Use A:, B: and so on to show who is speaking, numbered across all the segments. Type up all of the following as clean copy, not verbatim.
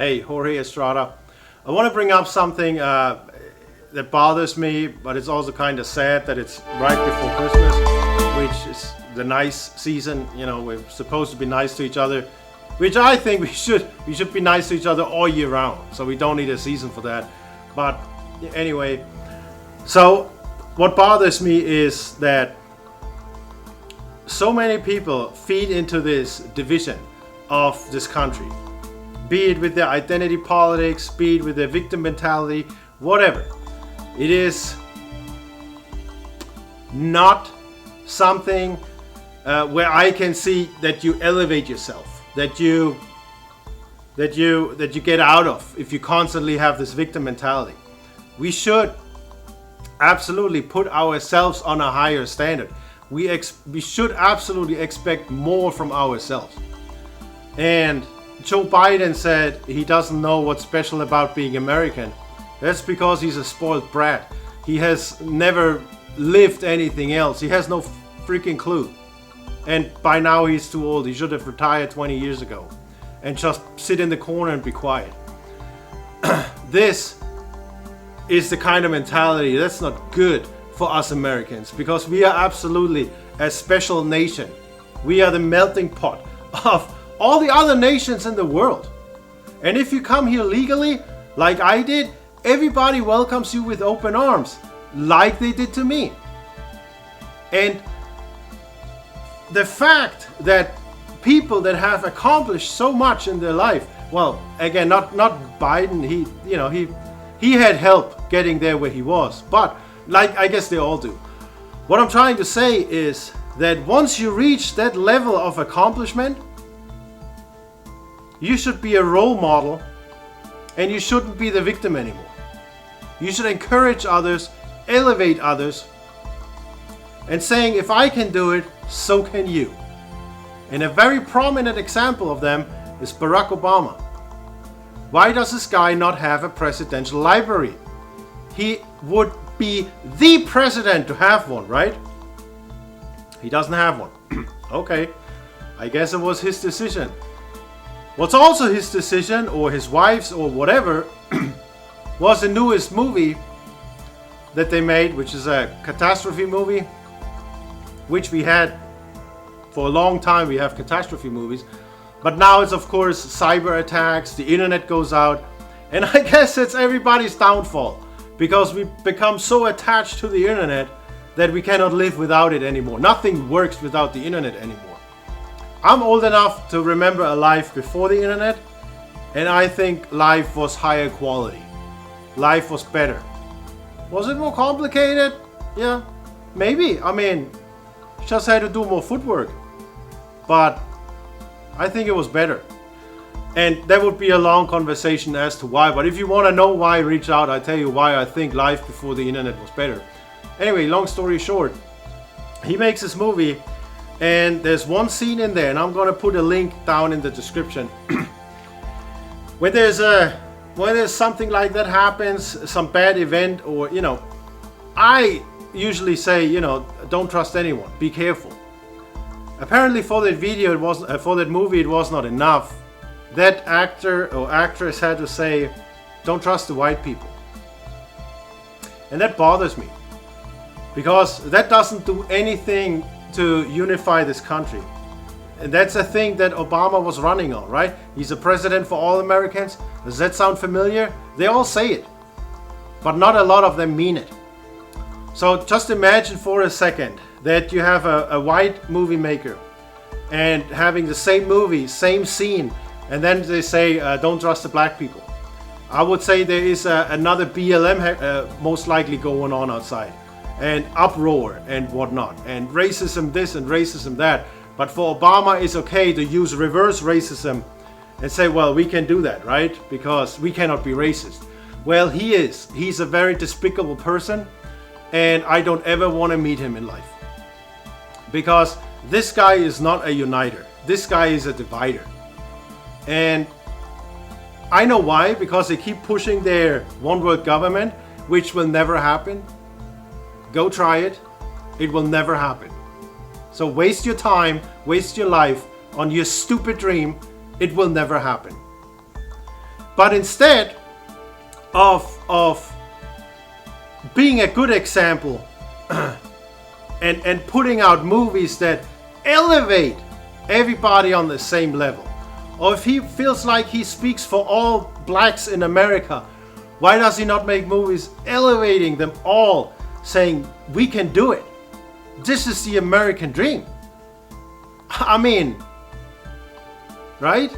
A: Hey, Jorge Estrada. I want to bring up something that bothers me, but it's also kind of sad that it's right before Christmas, which is the nice season. You know, we're supposed to be nice to each other, which I think we should. We should be nice to each other all year round, so we don't need a season for that. But anyway, so what bothers me is that so many people feed into this division of this country. Be it with their identity politics, be it with their victim mentality, whatever. It is not something where I can see that you elevate yourself, that you get out of if you constantly have this victim mentality. We should absolutely put ourselves on a higher standard. We should absolutely expect more from ourselves. And Joe Biden said he doesn't know what's special about being American. That's because he's a spoiled brat. He has never lived anything else. He has no freaking clue. And by now he's too old. He should have retired 20 years ago and just sit in the corner and be quiet. This is the kind of mentality that's not good for us Americans, because we are absolutely a special nation. We are the melting pot of all the other nations in the world. And if you come here legally, like I did, everybody welcomes you with open arms, like they did to me. And the fact that people that have accomplished so much in their life, well, again, not Biden, he had help getting there where he was, but like I guess they all do. What I'm trying to say is that once you reach that level of accomplishment, you should be a role model, and you shouldn't be the victim anymore. You should encourage others, elevate others, and saying, if I can do it, so can you. And a very prominent example of them is Barack Obama. Why does this guy not have a presidential library? He would be the president to have one, right? He doesn't have one. Okay, I guess it was his decision. What's also his decision, or his wife's, or whatever, was the newest movie that they made, which is a catastrophe movie, which we had for a long time. We have catastrophe movies, but now it's of course cyber attacks, the internet goes out, and I guess it's everybody's downfall, because we become so attached to the internet that we cannot live without it anymore. Nothing works without the internet anymore. I'm old enough to remember a life before the internet, and I think life was higher quality. Life was better. Was it more complicated? Yeah, maybe. I mean, just had to do more footwork. But I think it was better. And that would be a long conversation as to why. But if you want to know why, reach out. I'll tell you why I think life before the internet was better. Anyway, long story short, he makes this movie. And there's one scene in there, and I'm gonna put a link down in the description. When there's something like that happens, some bad event, or I usually say, don't trust anyone. Be careful. Apparently, for that video, for that movie, it was not enough. That actor or actress had to say, don't trust the white people, and that bothers me, because that doesn't do anything to unify this country. And that's a thing that Obama was running on, right? He's a president for all Americans. Does that sound familiar? They all say it, but not a lot of them mean it. So just imagine for a second that you have a white movie maker and having the same movie, same scene, and then they say, don't trust the black people. I would say there is another BLM most likely going on outside, and uproar and whatnot, and racism this and racism that. But for Obama, it's okay to use reverse racism and say, well, we can do that, right? Because we cannot be racist. Well, he is. He's a very despicable person, and I don't ever want to meet him in life. Because this guy is not a uniter. This guy is a divider. And I know why, because they keep pushing their one world government, which will never happen. Go try it. It will never happen. So waste your time, waste your life on your stupid dream. It will never happen. But instead of being a good example and putting out movies that elevate everybody on the same level, or if he feels like he speaks for all blacks in America, why does he not make movies elevating them all, saying we can do it? This is the American dream. I mean, right?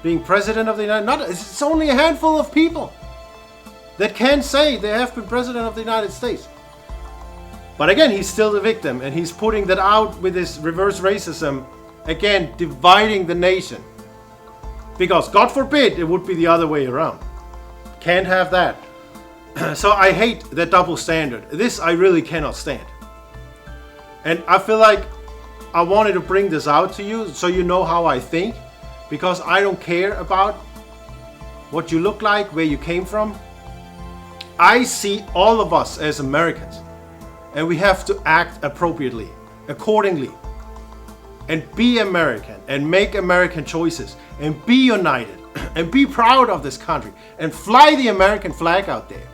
A: Being president of the United States, it's only a handful of people that can say they have been president of the United States. But again, he's still the victim, and he's putting that out with his reverse racism, again, dividing the nation. Because God forbid it would be the other way around. Can't have that. So I hate the double standard. This I really cannot stand. And I feel like I wanted to bring this out to you so you know how I think. Because I don't care about what you look like, where you came from. I see all of us as Americans. And we have to act appropriately, accordingly. And be American and make American choices. And be united. And be proud of this country. And fly the American flag out there.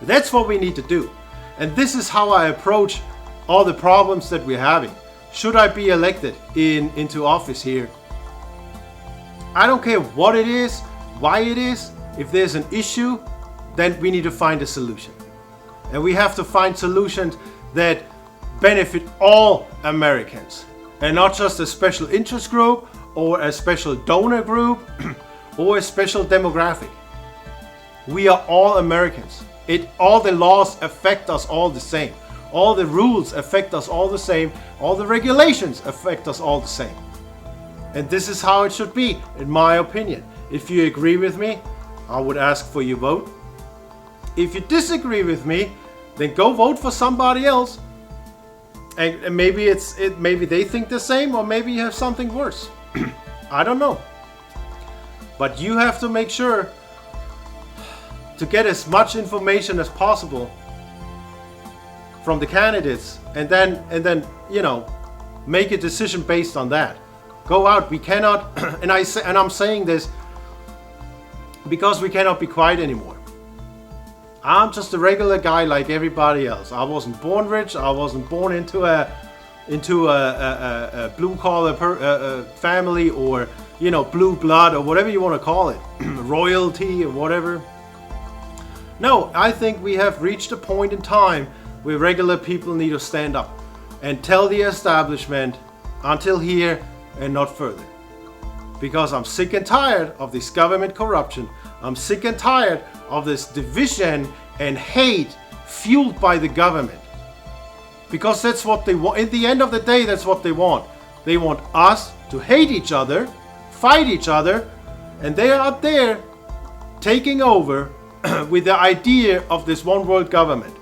A: That's what we need to do. And this is how I approach all the problems that we're having. Should I be elected into office here? I don't care what it is, why it is. If there's an issue, then we need to find a solution. And we have to find solutions that benefit all Americans. And not just a special interest group or a special donor group or a special demographic. We are all Americans. All the laws affect us all the same. All the rules affect us all the same. All the regulations affect us all the same. And this is how it should be, in my opinion. If you agree with me, I would ask for your vote. If you disagree with me, then go vote for somebody else. And maybe maybe they think the same, or maybe you have something worse. I don't know. But you have to make sure to get as much information as possible from the candidates, and then make a decision based on that. Go out. We cannot, and I'm saying this because we cannot be quiet anymore. I'm just a regular guy like everybody else. I wasn't born rich. I wasn't born into a blue collar family, or blue blood, or whatever you want to call it, royalty or whatever. No, I think we have reached a point in time where regular people need to stand up and tell the establishment until here and not further. Because I'm sick and tired of this government corruption. I'm sick and tired of this division and hate fueled by the government. Because that's what they want. At the end of the day, that's what they want. They want us to hate each other, fight each other, and they are up there taking over with the idea of this one world government,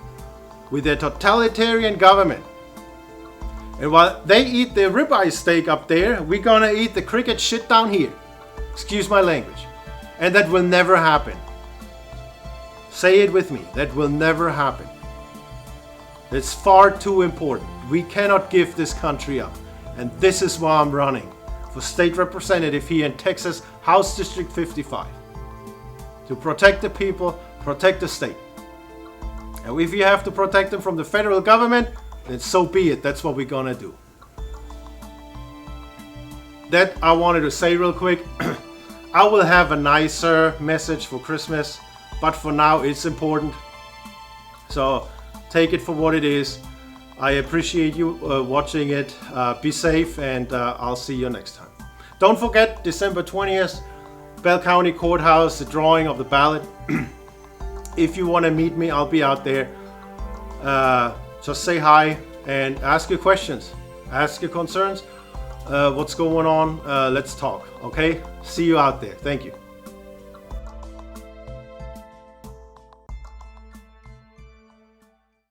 A: with their totalitarian government. And while they eat their ribeye steak up there, we're gonna eat the cricket shit down here. Excuse my language. And that will never happen. Say it with me. That will never happen. It's far too important. We cannot give this country up. And this is why I'm running for state representative here in Texas, House District 55. To protect the people, protect the state. And if you have to protect them from the federal government, then so be it. That's what we're gonna do. That I wanted to say real quick. I will have a nicer message for Christmas, but for now it's important. So take it for what it is. I appreciate you watching it. Be safe, and I'll see you next time. Don't forget, December 20th, Bell County Courthouse, the drawing of the ballot. If you want to meet me, I'll be out there. Just say hi and ask your questions, ask your concerns. What's going on? Let's talk. Okay? See you out there. Thank you.